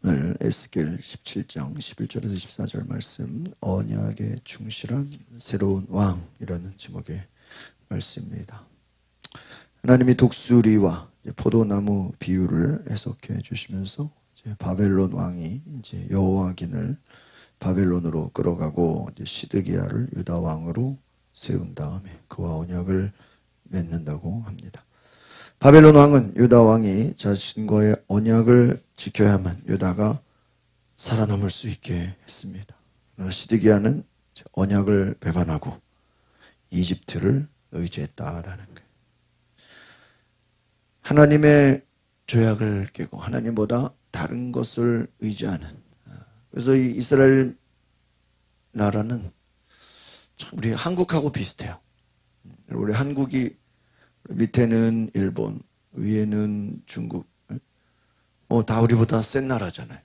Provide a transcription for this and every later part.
오늘 에스겔 17장 11절에서 14절 말씀, 언약에 충실한 새로운 왕이라는 제목의 말씀입니다. 하나님이 독수리와 포도나무 비유를 해석해 주시면서 바벨론 왕이 이제 여호와긴을 바벨론으로 끌어가고 이제 시드기야를 유다 왕으로 세운 다음에 그와 언약을 맺는다고 합니다. 바벨론 왕은 유다 왕이 자신과의 언약을 지켜야만 유다가 살아남을 수 있게 했습니다. 그러나 시드기야는 언약을 배반하고 이집트를 의지했다라는 거예요. 하나님의 조약을 깨고 하나님보다 다른 것을 의지하는, 그래서 이 이스라엘 나라는 참 우리 한국하고 비슷해요. 우리 한국이 밑에는 일본, 위에는 중국, 다 우리보다 센 나라잖아요.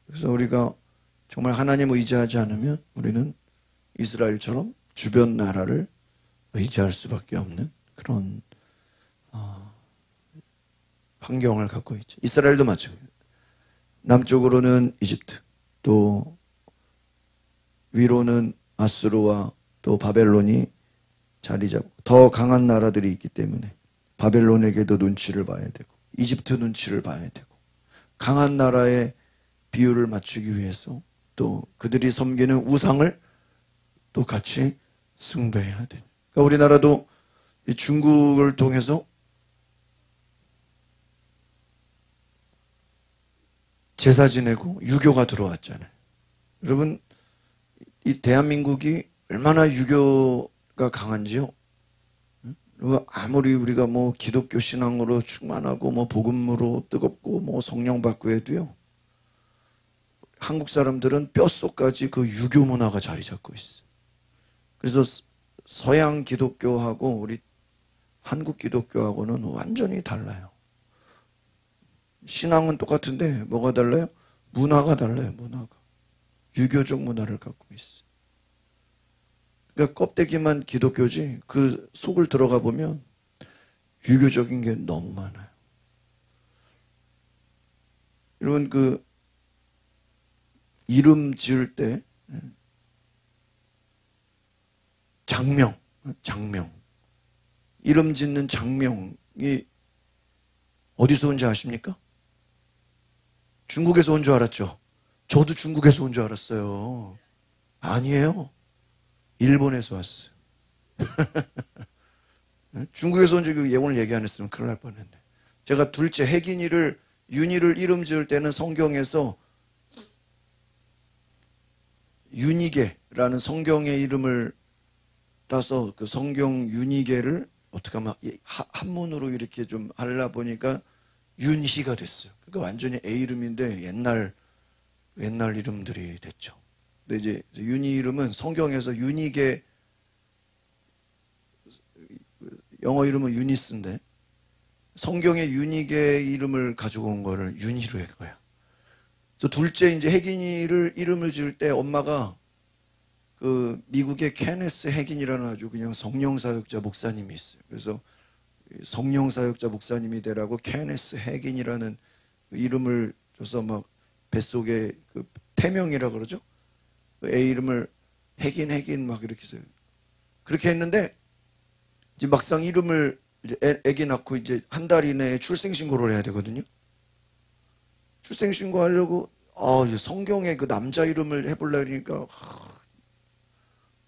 그래서 우리가 정말 하나님 의지하지 않으면 우리는 이스라엘처럼 주변 나라를 의지할 수밖에 없는 그런 환경을 갖고 있죠. 이스라엘도 마찬가지예요. 남쪽으로는 이집트, 또 위로는 아수르와 또 바벨론이 자리 잡고 더 강한 나라들이 있기 때문에 바벨론에게도 눈치를 봐야 되고 이집트 눈치를 봐야 되고 강한 나라의 비율을 맞추기 위해서 또 그들이 섬기는 우상을 또 같이 숭배해야 돼. 그러니까 우리나라도 중국을 통해서 제사 지내고 유교가 들어왔잖아요. 여러분, 이 대한민국이 얼마나 유교가 강한지요? 아무리 우리가 뭐 기독교 신앙으로 충만하고 뭐 복음으로 뜨겁고 뭐 성령 받고 해도요, 한국 사람들은 뼛속까지 그 유교 문화가 자리 잡고 있어요. 그래서 서양 기독교하고 우리 한국 기독교하고는 완전히 달라요. 신앙은 똑같은데 뭐가 달라요? 문화가 달라요. 문화가. 유교적 문화를 갖고 있어요. 그러니까 껍데기만 기독교지 그 속을 들어가 보면 유교적인 게 너무 많아요. 여러분, 그 이름 지을 때 장명 이름 짓는 장명이 어디서 온지 아십니까? 중국에서 온 줄 알았죠? 저도 중국에서 온 줄 알았어요. 아니에요. 일본에서 왔어요. 중국에서 온 적이 오늘 얘기 안 했으면 큰일 날 뻔했네. 제가 둘째 윤희를 이름 지을 때는 성경에서 윤희계라는 성경의 이름을 따서 그 성경 윤희계를 어떻게 하면 한문으로 이렇게 좀 하려 보니까 윤희가 됐어요. 그러니까 완전히 A 이름인데 옛날 이름들이 됐죠. 근데 이제 윤희 이름은 성경에서 윤희계, 영어 이름은 유니스인데 성경의 윤희계 이름을 가지고 온 거를 윤희로 한 거야. 그래서 둘째 이제 혜긴이를 이름을 지을 때 엄마가 그 미국의 케네스 혜긴이라는 아주 그냥 성령사역자 목사님이 있어요. 그래서 성령사역자 목사님이 되라고 케네스 혜긴이라는 이름을 줘서 막 뱃속에 그 태명이라 그러죠. 애 이름을 혜긴 막 이렇게 해서 그렇게 했는데 이제 막상 이름을 이제 애기 낳고 이제 한 달 이내에 출생신고를 해야 되거든요. 출생신고 하려고 성경에 그 남자 이름을 해보려고 하니까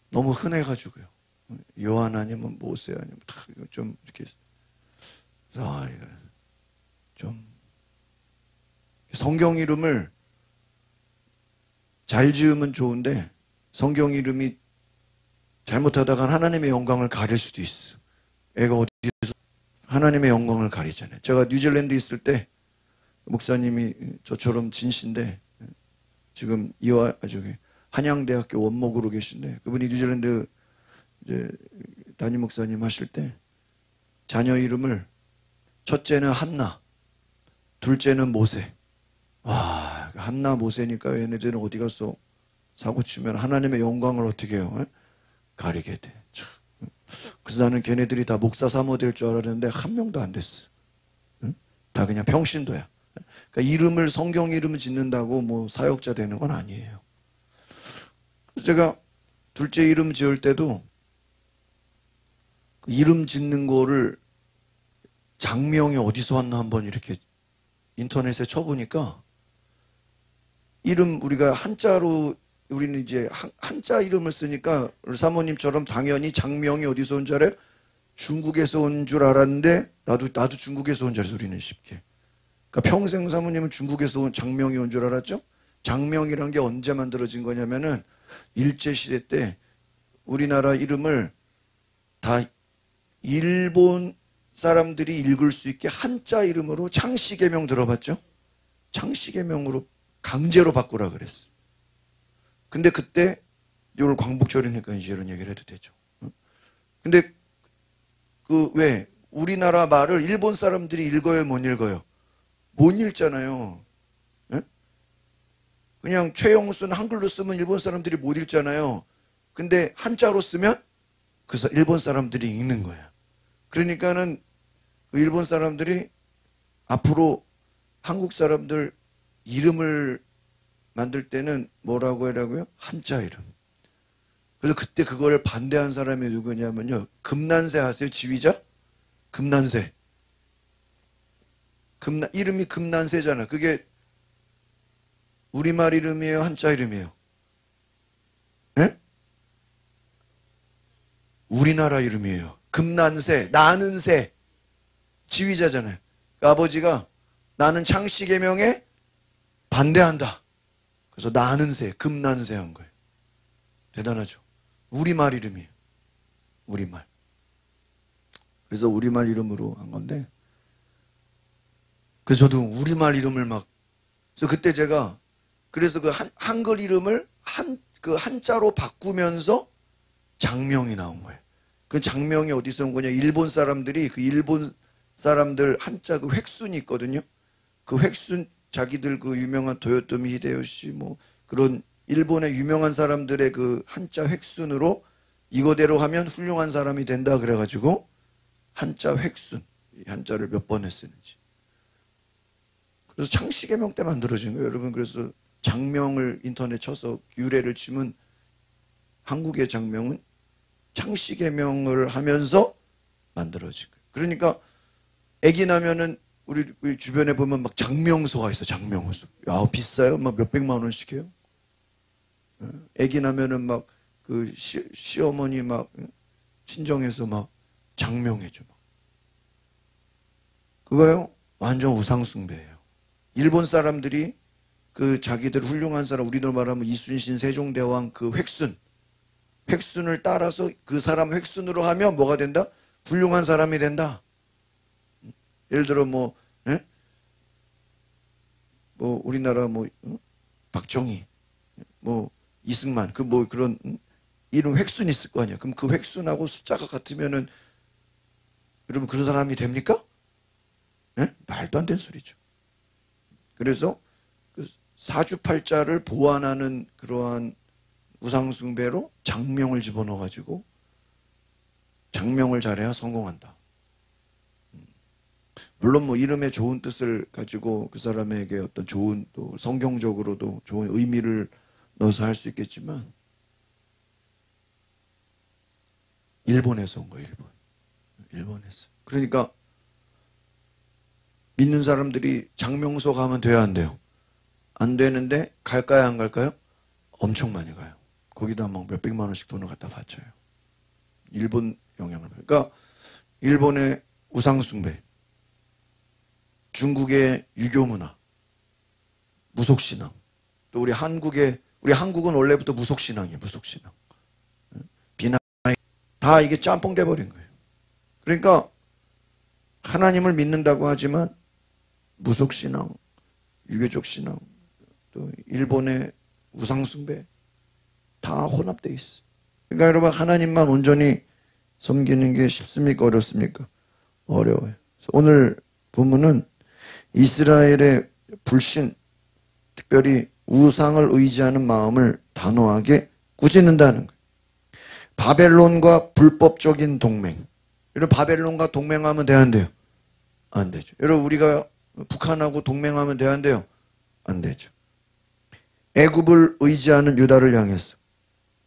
너무 흔해가지고요. 요한 아니면 모세 아니면 좀 이렇게 좀 성경 이름을 잘 지으면 좋은데 성경 이름이 잘못하다가 하나님의 영광을 가릴 수도 있어. 애가 어디서 하나님의 영광을 가리잖아요. 제가 뉴질랜드 있을 때 목사님이 저처럼 진신데 지금 한양대학교 원목으로 계신데 그분이 뉴질랜드 이제 담임 목사님 하실 때 자녀 이름을 첫째는 한나, 둘째는 모세. 와, 한나 모세니까 얘네들은 어디 가서 사고 치면 하나님의 영광을 어떻게 해요? 가리게 돼. 그래서 나는 걔네들이 다 목사 사모 될 줄 알았는데 한 명도 안 됐어. 다 그냥 평신도야. 그러니까 성경 이름을 짓는다고 뭐 사역자 되는 건 아니에요. 그래서 제가 둘째 이름 지을 때도 그 이름 짓는 거를 장명이 어디서 왔나 한번 이렇게 인터넷에 쳐보니까 이름 우리가 한자로 우리는 이제 한자 이름을 쓰니까 우리 사모님처럼 당연히 장명이 어디서 온 줄 알아요? 중국에서 온 줄 알았는데 나도 중국에서 온 줄 알았어. 우리는 쉽게. 그러니까 평생 사모님은 중국에서 온 장명이 온 줄 알았죠? 장명이란 게 언제 만들어진 거냐면은 일제시대 때 우리나라 이름을 다 일본 사람들이 읽을 수 있게 한자 이름으로 창씨개명 들어봤죠? 창씨개명으로 강제로 바꾸라 그랬어. 근데 그때 이걸 광복절이니까 이제 이런 얘기를 해도 되죠. 근데 왜 우리나라 말을 일본 사람들이 읽어요, 못 읽어요? 못 읽잖아요. 예? 그냥 최영순 한글로 쓰면 일본 사람들이 못 읽잖아요. 근데 한자로 쓰면 그래서 일본 사람들이 읽는 거야. 그러니까는 그 일본 사람들이 앞으로 한국 사람들 이름을 만들 때는 뭐라고 하라고요? 한자 이름. 그래서 그때 그걸 반대한 사람이 누구냐면요. 금난세 아세요? 지휘자? 금난세. 이름이 금난세잖아. 그게 우리말 이름이에요? 한자 이름이에요? 예? 우리나라 이름이에요. 금난세, 나는 새. 지휘자잖아요. 그 아버지가 나는 창씨개명에 반대한다. 그래서 나는 새, 금난세 한 거예요. 대단하죠. 우리말 이름이에요. 우리말. 그래서 우리말 이름으로 한 건데 그래서 저도 우리말 이름을 그래서 그때 제가 그래서 그 한글 이름을 그 한자로 바꾸면서 장명이 나온 거예요. 그 장명이 어디서 온 거냐? 일본 사람들이 그 일본 사람들 한자 그 획순이 있거든요. 그 획순 자기들 그 유명한 도요토미 히데요시 뭐 그런 일본의 유명한 사람들의 그 한자 획순으로 이거대로 하면 훌륭한 사람이 된다 그래가지고 한자 획순 한자를 몇 번에 쓰는지. 그래서 창씨개명 때 만들어진 거예요, 여러분. 그래서 장명을 인터넷 쳐서 유래를 치면 한국의 장명은 창씨개명을 하면서 만들어진 거예요. 그러니까 아기 나면은 우리 주변에 보면 막 장명소가 있어. 장명소. 야, 비싸요. 막 몇백만 원씩 해요. 아기 나면은 막 그 시어머니 막 친정에서 막 장명해줘. 그거요 완전 우상숭배예요. 일본 사람들이 그 자기들 훌륭한 사람, 우리들 말하면 이순신 세종대왕 그 획순을 따라서 그 사람 획순으로 하면 뭐가 된다? 훌륭한 사람이 된다. 예를 들어 뭐 우리나라 박정희, 이승만, 그런 이름 획순이 있을 거 아니야. 그럼 그 획순하고 숫자가 같으면은 여러분 그런 사람이 됩니까? 말도 안 되는 소리죠. 그래서 그 사주팔자를 보완하는 그러한 우상숭배로 장명을 집어넣어가지고 장명을 잘해야 성공한다. 물론 이름의 좋은 뜻을 가지고 그 사람에게 어떤 좋은 또 성경적으로도 좋은 의미를 넣어서 할 수 있겠지만 일본에서 온 거예요. 일본에서. 그러니까 믿는 사람들이 장명소 가면 돼야 안 돼요? 안 되는데 갈까요 안 갈까요? 엄청 많이 가요. 거기다 막 몇백만 원씩 돈을 갖다 바쳐요. 일본 영향을. 그러니까 일본의 우상숭배, 중국의 유교문화, 무속신앙, 또 우리 한국은 원래부터 무속신앙이에요. 무속신앙. 비나 다 이게 짬뽕 돼버린 거예요. 그러니까 하나님을 믿는다고 하지만 무속신앙, 유교적 신앙, 또 일본의 우상숭배 다 혼합되어 있어. 그러니까 여러분 하나님만 온전히 섬기는 게 쉽습니까? 어렵습니까? 어려워요. 오늘 본문은 이스라엘의 불신, 특별히 우상을 의지하는 마음을 단호하게 꾸짖는다는 거예요. 바벨론과 불법적인 동맹. 여러분 바벨론과 동맹하면 돼야 안 돼요? 안 되죠. 여러분 우리가 북한하고 동맹하면 돼야 안 돼요? 안 되죠. 애굽을 의지하는 유다를 향해서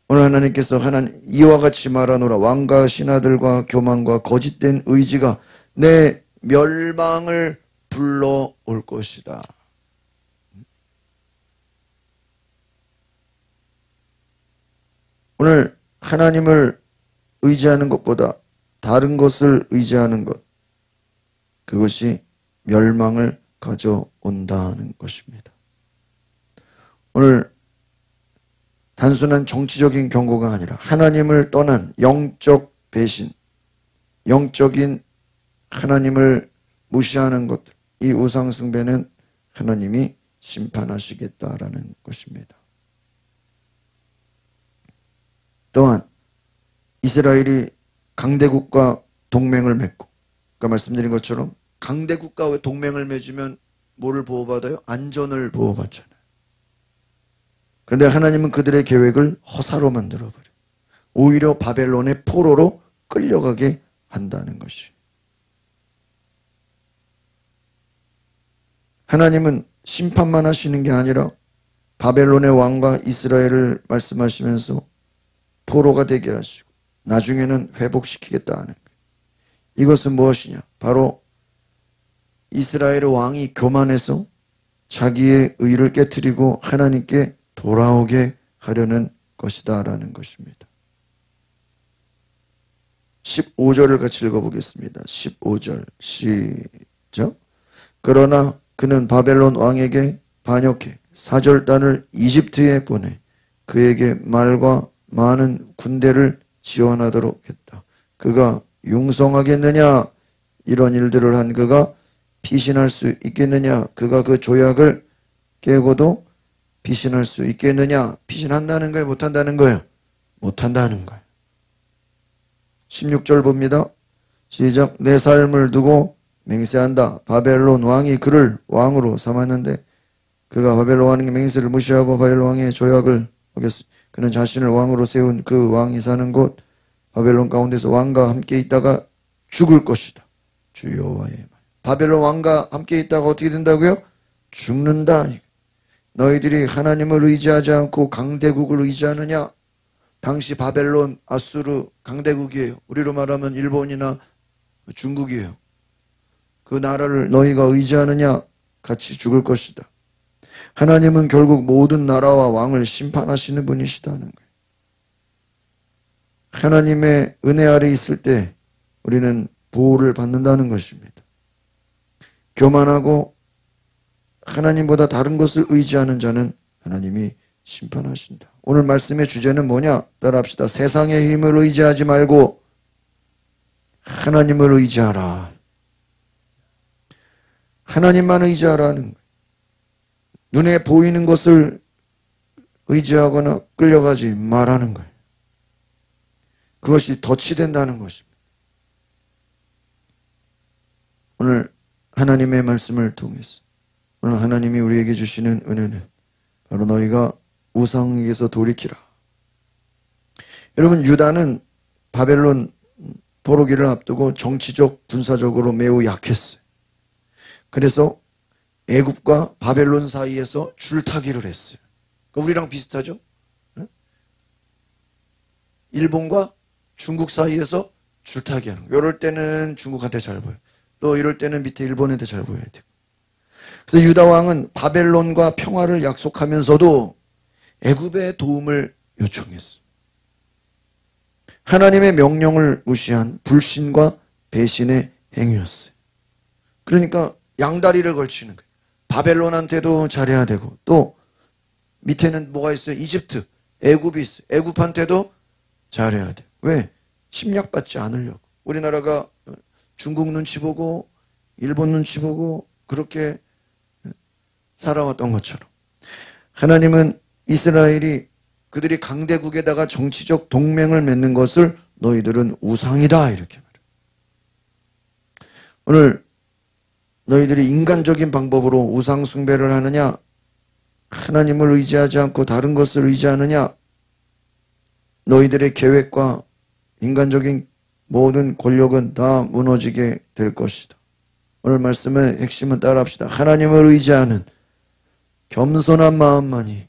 오늘 하나님께서 이와 같이 말하노라. 왕과 신하들과 교만과 거짓된 의지가 내 멸망을 불러올 것이다. 오늘 하나님을 의지하는 것보다 다른 것을 의지하는 것, 그것이 멸망을 가져온다는 것입니다. 오늘 단순한 정치적인 경고가 아니라 하나님을 떠난 영적 배신, 영적인 하나님을 무시하는 것들, 이 우상 숭배는 하나님이 심판하시겠다라는 것입니다. 또한 이스라엘이 강대국과 동맹을 맺고, 아까 말씀드린 것처럼 강대국과 동맹을 맺으면 뭐를 보호받아요? 안전을 보호받잖아요. 그런데 하나님은 그들의 계획을 허사로 만들어버려요. 오히려 바벨론의 포로로 끌려가게 한다는 것이. 하나님은 심판만 하시는 게 아니라 바벨론의 왕과 이스라엘을 말씀하시면서 포로가 되게 하시고 나중에는 회복시키겠다는 거예요. 이것은 무엇이냐? 바로 이스라엘의 왕이 교만해서 자기의 의를 깨트리고 하나님께 돌아오게 하려는 것이다 라는 것입니다. 15절을 같이 읽어보겠습니다. 15절 시작. 그러나 그는 바벨론 왕에게 반역해 사절단을 이집트에 보내 그에게 말과 많은 군대를 지원하도록 했다. 그가 융성하겠느냐? 이런 일들을 한 그가 피신할 수 있겠느냐? 그가 그 조약을 깨고도 피신할 수 있겠느냐? 피신한다는 거예요? 못한다는 거예요? 못한다는 거예요. 16절 봅니다. 시작. 내 삶을 두고 맹세한다. 바벨론 왕이 그를 왕으로 삼았는데 그가 바벨론 왕의 맹세를 무시하고 바벨론 왕의 조약을 어겼으니 그는 자신을 왕으로 세운 그 왕이 사는 곳 바벨론 가운데서 왕과 함께 있다가 죽을 것이다. 주 여호와의 말. 바벨론 왕과 함께 있다가 어떻게 된다고요? 죽는다. 너희들이 하나님을 의지하지 않고 강대국을 의지하느냐? 당시 바벨론, 아수르 강대국이에요. 우리로 말하면 일본이나 중국이에요. 그 나라를 너희가 의지하느냐? 같이 죽을 것이다. 하나님은 결국 모든 나라와 왕을 심판하시는 분이시다는 거예요. 하나님의 은혜 아래 있을 때 우리는 보호를 받는다는 것입니다. 교만하고 하나님보다 다른 것을 의지하는 자는 하나님이 심판하신다. 오늘 말씀의 주제는 뭐냐? 따라합시다. 세상의 힘을 의지하지 말고 하나님을 의지하라. 하나님만 의지하라는 거예요. 눈에 보이는 것을 의지하거나 끌려가지 말라는 거예요. 그것이 덫이 된다는 것입니다. 오늘 하나님의 말씀을 통해서 오늘 하나님이 우리에게 주시는 은혜는 바로 너희가 우상에게서 돌이키라. 여러분, 유다는 바벨론 포로기를 앞두고 정치적, 군사적으로 매우 약했어요. 그래서 애굽과 바벨론 사이에서 줄타기를 했어요. 우리랑 비슷하죠? 일본과 중국 사이에서 줄타기하는 거예요. 이럴 때는 중국한테 잘 보여요. 또 이럴 때는 밑에 일본한테 잘 보여야 돼요. 그래서 유다 왕은 바벨론과 평화를 약속하면서도 애굽의 도움을 요청했어요. 하나님의 명령을 무시한 불신과 배신의 행위였어요. 그러니까 양다리를 걸치는 거예요. 바벨론한테도 잘해야 되고 또 밑에는 뭐가 있어요? 이집트, 애굽이 있어요. 애굽한테도 잘해야 돼요. 왜? 침략받지 않으려고. 우리나라가 중국 눈치 보고 일본 눈치 보고 그렇게 살아왔던 것처럼 하나님은 이스라엘이 그들이 강대국에다가 정치적 동맹을 맺는 것을 너희들은 우상이다 이렇게 말해요. 오늘 너희들이 인간적인 방법으로 우상 숭배를 하느냐? 하나님을 의지하지 않고 다른 것을 의지하느냐? 너희들의 계획과 인간적인 모든 권력은 다 무너지게 될 것이다. 오늘 말씀의 핵심은 따라합시다. 하나님을 의지하는 겸손한 마음만이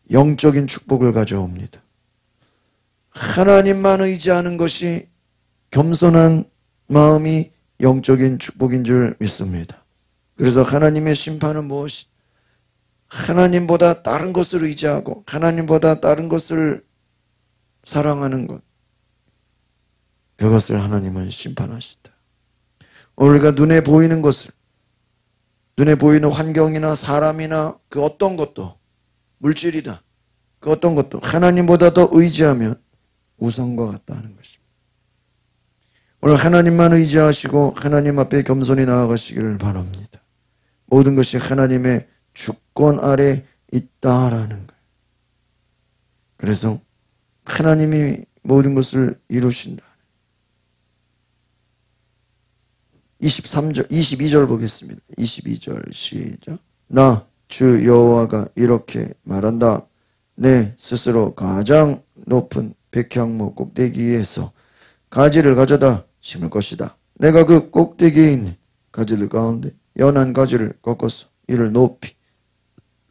영적인 축복을 가져옵니다. 하나님만 의지하는 것이 겸손한 마음이 영적인 축복인 줄 믿습니다. 그래서 하나님의 심판은 무엇이? 하나님보다 다른 것을 의지하고 하나님보다 다른 것을 사랑하는 것, 그것을 하나님은 심판하신다. 우리가 눈에 보이는 것을, 눈에 보이는 환경이나 사람이나 그 어떤 것도, 물질이다, 그 어떤 것도 하나님보다 더 의지하면 우상과 같다는 것입니다. 오늘 하나님만 의지하시고 하나님 앞에 겸손히 나아가시기를 바랍니다. 모든 것이 하나님의 주권 아래 있다라는 거예요. 그래서 하나님이 모든 것을 이루신다. 23절, 22절 보겠습니다. 22절 시작. 나 주 여호와가 이렇게 말한다. 내 스스로 가장 높은 백향목 꼭대기에서 가지를 가져다 심을 것이다. 내가 그 꼭대기에 있는 가지들 가운데 연한 가지를 꺾어서 이를 높이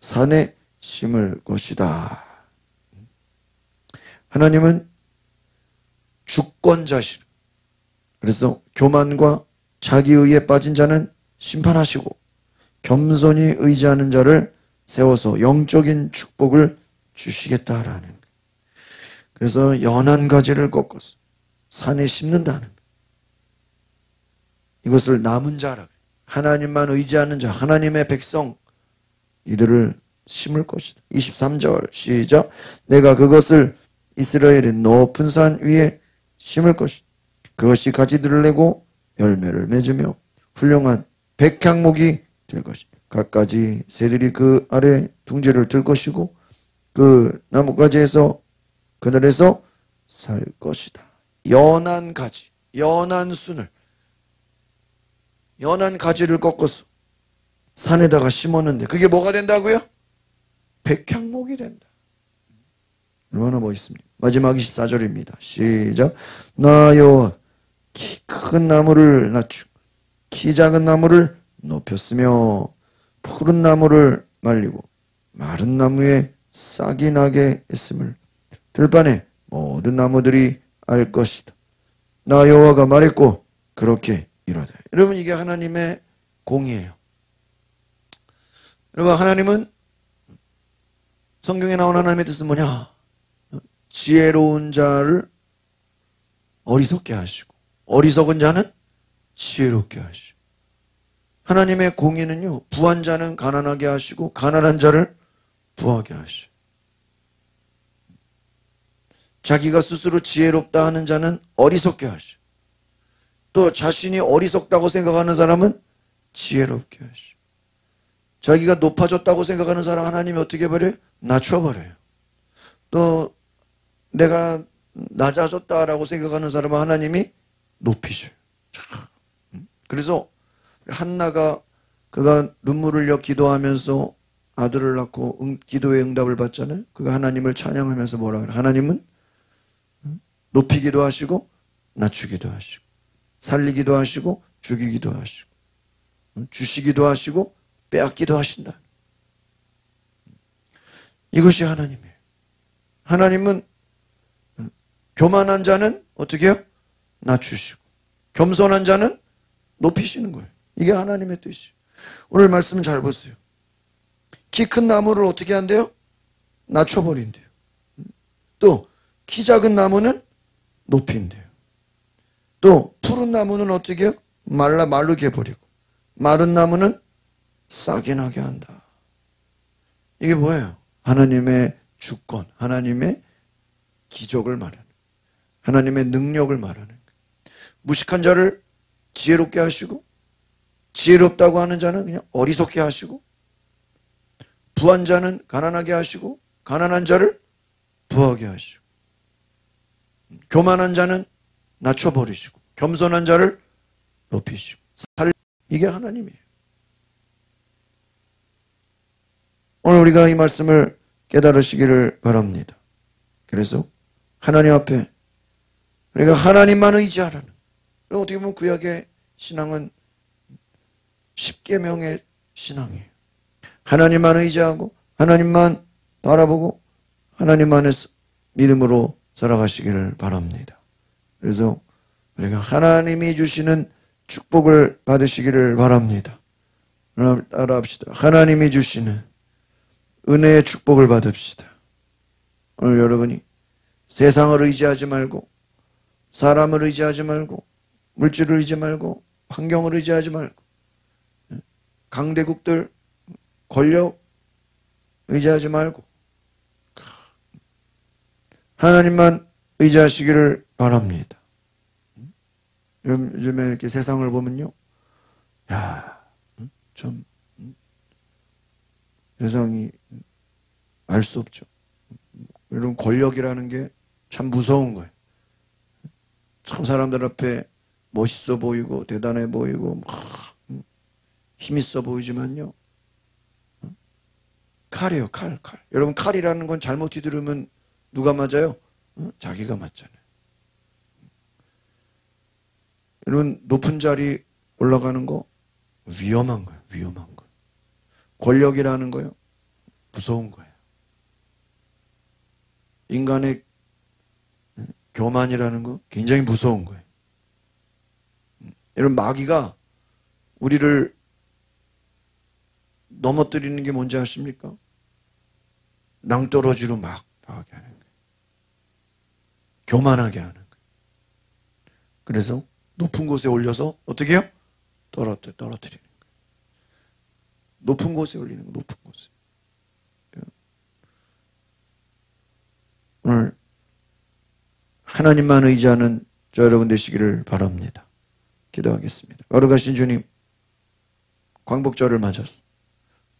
산에 심을 것이다. 하나님은 주권자시라. 그래서 교만과 자기의에 빠진 자는 심판하시고 겸손히 의지하는 자를 세워서 영적인 축복을 주시겠다라는 거예요. 그래서 연한 가지를 꺾어서 산에 심는다는 거예요. 이것을 남은 자라. 하나님만 의지하는 자, 하나님의 백성, 이들을 심을 것이다. 23절 시작. 내가 그것을 이스라엘의 높은 산 위에 심을 것이다. 그것이 가지들을 내고 열매를 맺으며 훌륭한 백향목이 될 것이다. 갖가지 새들이 그 아래 둥지를 들 것이고 그 나뭇가지에서 그늘에서 살 것이다. 연한 가지, 연한 순을, 연한 가지를 꺾어서 산에다가 심었는데 그게 뭐가 된다고요? 백향목이 된다. 얼마나 멋있습니까? 마지막 24절입니다. 시작. 나 여호와 키 큰 나무를 낮추고 키 작은 나무를 높였으며 푸른 나무를 말리고 마른 나무에 싹이 나게 했음을 들판에 모든 나무들이 알 것이다. 나 여호와가 말했고 그렇게 이루어다. 여러분, 이게 하나님의 공의예요. 여러분, 하나님은, 성경에 나온 하나님의 뜻은 뭐냐? 지혜로운 자를 어리석게 하시고 어리석은 자는 지혜롭게 하시고. 하나님의 공의는요, 부한 자는 가난하게 하시고 가난한 자를 부하게 하시고, 자기가 스스로 지혜롭다 하는 자는 어리석게 하시고, 또 자신이 어리석다고 생각하는 사람은 지혜롭게 하시고, 자기가 높아졌다고 생각하는 사람 하나님이 어떻게 해버려요? 낮춰버려요. 또 내가 낮아졌다라고 생각하는 사람은 하나님이 높이셔요. 그래서 한나가 그가 눈물을 흘려 기도하면서 아들을 낳고 기도의 응답을 받잖아요. 그가 하나님을 찬양하면서 뭐라 그래요? 하나님은 높이기도 하시고 낮추기도 하시고 살리기도 하시고 죽이기도 하시고 주시기도 하시고 빼앗기도 하신다. 이것이 하나님이에요. 하나님은 교만한 자는 어떻게 해요? 낮추시고 겸손한 자는 높이시는 거예요. 이게 하나님의 뜻이에요. 오늘 말씀 잘 보세요. 키 큰 나무를 어떻게 한대요? 낮춰버린대요. 또 키 작은 나무는 높인대요. 또 푸른 나무는 어떻게 해요? 마르게 해버리고 마른 나무는 싹이 나게 한다. 이게 뭐예요? 하나님의 주권, 하나님의 기적을 말하는, 하나님의 능력을 말하는 거예요. 무식한 자를 지혜롭게 하시고 지혜롭다고 하는 자는 그냥 어리석게 하시고 부한 자는 가난하게 하시고 가난한 자를 부하게 하시고 교만한 자는 낮춰버리시고 겸손한 자를 높이시고 이게 하나님이에요. 오늘 우리가 이 말씀을 깨달으시기를 바랍니다. 그래서 하나님 앞에 우리가 하나님만 의지하라는, 어떻게 보면 구약의 신앙은 십계명의 신앙이에요. 하나님만 의지하고 하나님만 바라보고 하나님 안에서 믿음으로 살아가시기를 바랍니다. 그래서 우리가 하나님이 주시는 축복을 받으시기를 바랍니다. 따라합시다. 하나님이 주시는 은혜의 축복을 받읍시다. 오늘 여러분이 세상을 의지하지 말고 사람을 의지하지 말고 물질을 의지하지 말고 환경을 의지하지 말고 강대국들 권력 의지하지 말고 하나님만 의지하시기를 바랍니다. 요즘에 이렇게 세상을 보면요, 참 세상이 알 수 없죠. 이런 권력이라는 게 참 무서운 거예요. 참 사람들 앞에 멋있어 보이고 대단해 보이고 힘 있어 보이지만요, 칼이에요. 칼. 여러분, 칼이라는 건 잘못 휘두르면 누가 맞아요? 자기가 맞잖아요. 이런 높은 자리 올라가는 거 위험한 거예요. 위험한 거. 권력이라는 거요, 무서운 거예요. 인간의 교만이라는 거 굉장히 무서운 거예요. 이런 마귀가 우리를 넘어뜨리는 게 뭔지 아십니까? 낭떠러지로 막 나가게 하는 거예요. 교만하게 하는 거예요. 그래서 높은 곳에 올려서 어떻게 해요? 떨어뜨리는 거예요. 높은 곳에 올리는 거, 높은 곳에. 오늘 하나님만 의지하는 저 여러분 되시기를 바랍니다. 기도하겠습니다. 거룩하신 주님, 광복절을 맞아서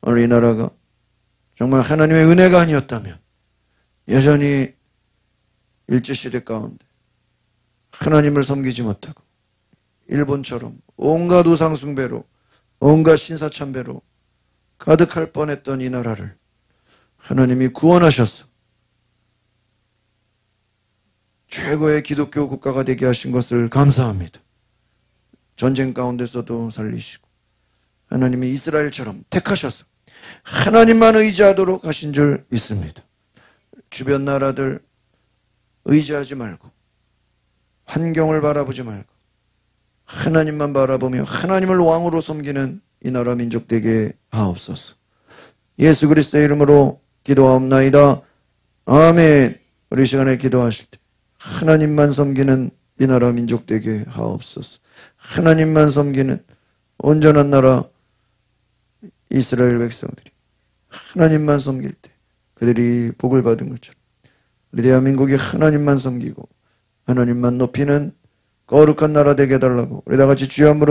오늘 이 나라가 정말 하나님의 은혜가 아니었다면 여전히 일제시대 가운데 하나님을 섬기지 못하고 일본처럼 온갖 우상숭배로 온갖 신사참배로 가득할 뻔했던 이 나라를 하나님이 구원하셔서 최고의 기독교 국가가 되게 하신 것을 감사합니다. 전쟁 가운데서도 살리시고 하나님이 이스라엘처럼 택하셔서 하나님만 의지하도록 하신 줄 믿습니다. 주변 나라들 의지하지 말고 환경을 바라보지 말고 하나님만 바라보며 하나님을 왕으로 섬기는 이 나라 민족 되게 하옵소서. 예수 그리스도의 이름으로 기도하옵나이다. 아멘. 우리 시간에 기도하실 때 하나님만 섬기는 이 나라 민족 되게 하옵소서. 하나님만 섬기는 온전한 나라 이스라엘 백성들이 하나님만 섬길 때 그들이 복을 받은 것처럼 우리 대한민국이 하나님만 섬기고 하나님만 높이는 거룩한 나라 되게 해달라고 우리 다 같이 주여 한번